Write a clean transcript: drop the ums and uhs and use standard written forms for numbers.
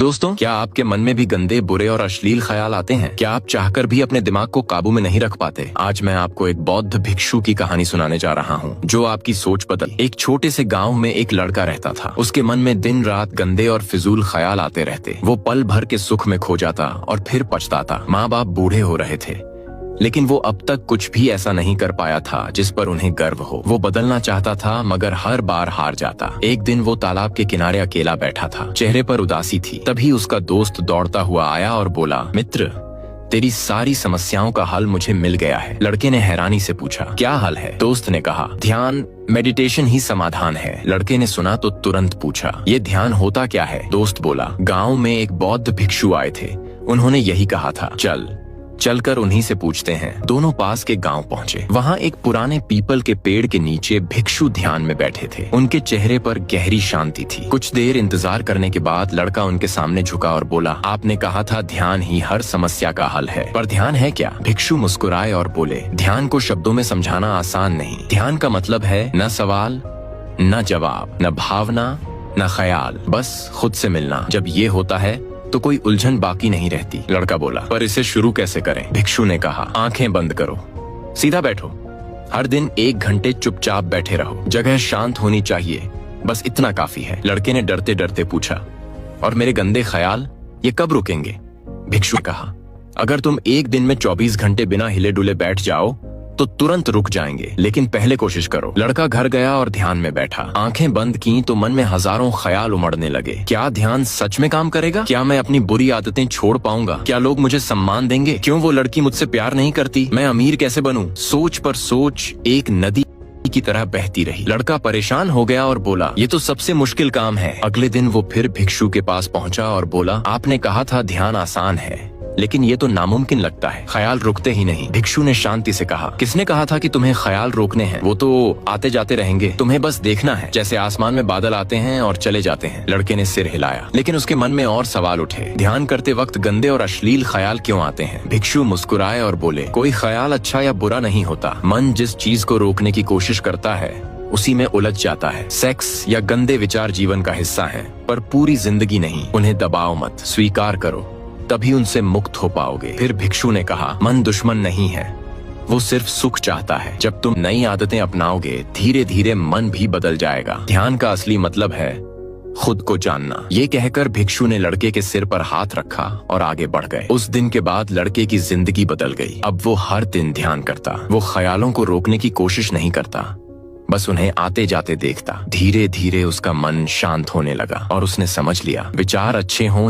दोस्तों, क्या आपके मन में भी गंदे, बुरे और अश्लील ख्याल आते हैं? क्या आप चाहकर भी अपने दिमाग को काबू में नहीं रख पाते? आज मैं आपको एक बौद्ध भिक्षु की कहानी सुनाने जा रहा हूँ जो आपकी सोच बदल। एक छोटे से गांव में एक लड़का रहता था। उसके मन में दिन रात गंदे और फिजूल ख्याल आते रहते। वो पल भर के सुख में खो जाता और फिर पछताता। माँ बाप बूढ़े हो रहे थे, लेकिन वो अब तक कुछ भी ऐसा नहीं कर पाया था जिस पर उन्हें गर्व हो। वो बदलना चाहता था मगर हर बार हार जाता। एक दिन वो तालाब के किनारे अकेला बैठा था, चेहरे पर उदासी थी। तभी उसका दोस्त दौड़ता हुआ आया और बोला, मित्र, तेरी सारी समस्याओं का हल मुझे मिल गया है। लड़के ने हैरानी से पूछा, क्या हल है? दोस्त ने कहा, ध्यान, मेडिटेशन ही समाधान है। लड़के ने सुना तो तुरंत पूछा, ये ध्यान होता क्या है? दोस्त बोला, गाँव में एक बौद्ध भिक्षु आए थे, उन्होंने यही कहा था, चलकर उन्हीं से पूछते हैं। दोनों पास के गांव पहुंचे। वहां एक पुराने पीपल के पेड़ के नीचे भिक्षु ध्यान में बैठे थे। उनके चेहरे पर गहरी शांति थी। कुछ देर इंतजार करने के बाद लड़का उनके सामने झुका और बोला, आपने कहा था ध्यान ही हर समस्या का हल है, पर ध्यान है क्या? भिक्षु मुस्कुराए और बोले, ध्यान को शब्दों में समझाना आसान नहीं। ध्यान का मतलब है न सवाल, न जवाब, न भावना, न ख्याल, बस खुद से मिलना। जब ये होता है तो कोई उलझन बाकी नहीं रहती। लड़का बोला, पर इसे शुरू कैसे करें? भिक्षु ने कहा, आंखें बंद करो, सीधा बैठो, हर दिन 1 घंटे चुपचाप बैठे रहो, जगह शांत होनी चाहिए, बस इतना काफी है। लड़के ने डरते डरते पूछा, और मेरे गंदे ख्याल, ये कब रुकेंगे? भिक्षु ने कहा, अगर तुम एक दिन में 24 घंटे बिना हिले डुले बैठ जाओ तो तुरंत रुक जाएंगे, लेकिन पहले कोशिश करो। लड़का घर गया और ध्यान में बैठा। आंखें बंद की तो मन में हजारों ख्याल उमड़ने लगे। क्या ध्यान सच में काम करेगा? क्या मैं अपनी बुरी आदतें छोड़ पाऊंगा? क्या लोग मुझे सम्मान देंगे? क्यों वो लड़की मुझसे प्यार नहीं करती? मैं अमीर कैसे बनूं? सोच पर सोच एक नदी की तरह बहती रही। लड़का परेशान हो गया और बोला, ये तो सबसे मुश्किल काम है। अगले दिन वो फिर भिक्षु के पास पहुंचा और बोला, आपने कहा था ध्यान आसान है, लेकिन ये तो नामुमकिन लगता है, ख्याल रुकते ही नहीं। भिक्षु ने शांति से कहा, किसने कहा था कि तुम्हें ख्याल रोकने हैं? वो तो आते जाते रहेंगे, तुम्हें बस देखना है, जैसे आसमान में बादल आते हैं और चले जाते हैं। लड़के ने सिर हिलाया, लेकिन उसके मन में और सवाल उठे। ध्यान करते वक्त गंदे और अश्लील ख्याल क्यों आते हैं? भिक्षु मुस्कुराए और बोले, कोई ख्याल अच्छा या बुरा नहीं होता। मन जिस चीज को रोकने की कोशिश करता है उसी में उलझ जाता है। सेक्स या गंदे विचार जीवन का हिस्सा है, पर पूरी जिंदगी नहीं। उन्हें दबाओ मत, स्वीकार करो, तभी उनसे मुक्त हो पाओगे। फिर भिक्षु ने कहा, मन दुश्मन नहीं है, वो सिर्फ सुख चाहता है। जब तुम नई आदतें अपनाओगे, धीरे धीरे मन भी बदल जाएगा। ध्यान का असली मतलब है खुद को जानना। ये कहकर भिक्षु ने लड़के के सिर पर हाथ रखा और आगे बढ़ गए। उस दिन के बाद लड़के की जिंदगी बदल गई। अब वो हर दिन ध्यान करता। वो ख्यालों को रोकने की कोशिश नहीं करता, बस उन्हें आते जाते देखता। धीरे धीरे उसका मन शांत होने लगा और उसने समझ लिया, विचार अच्छे हों